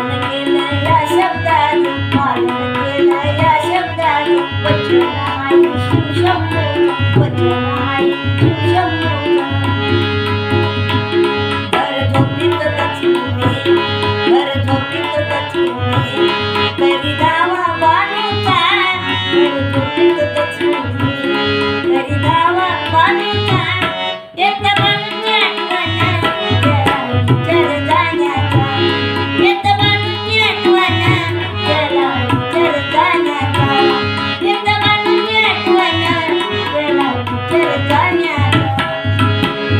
पालन केलं या शब्दाचं, पालन केलं या शब्दाचं. वचन आहे शिवशंभोचं, वचन आहे शिवशंभोचं. घर झोपीत दक्षिणे, घर झोपीत दक्षिणे, करी दावा बाणेचा. घर झोपीत दक्षिणे, करी दावा बाणेचा. येत बाणूची आठवण, त्याला विचार जाण्याचा. येत बाणूची आठवण, त्याला विचार जाण्याचा. येत बाणूची आठवण, त्याला विचार जाण्याचा.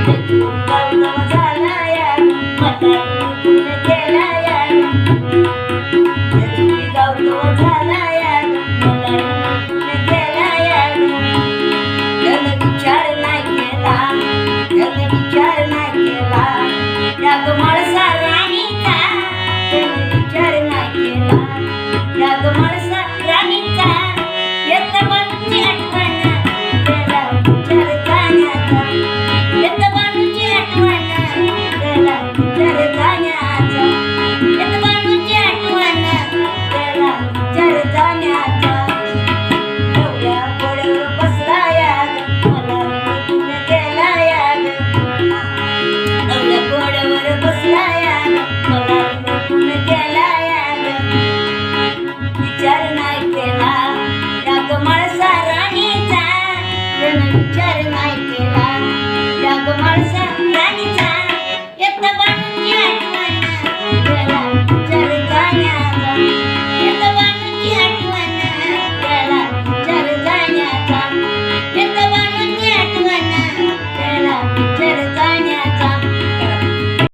गौरव झाला या म्हातारीने केला या. गौरव झाला या म्हातारीने केला या. त्यानं विचार नाही केला, त्यानं विचार नाही केला. या माळसा राणीचा त्यानं विचार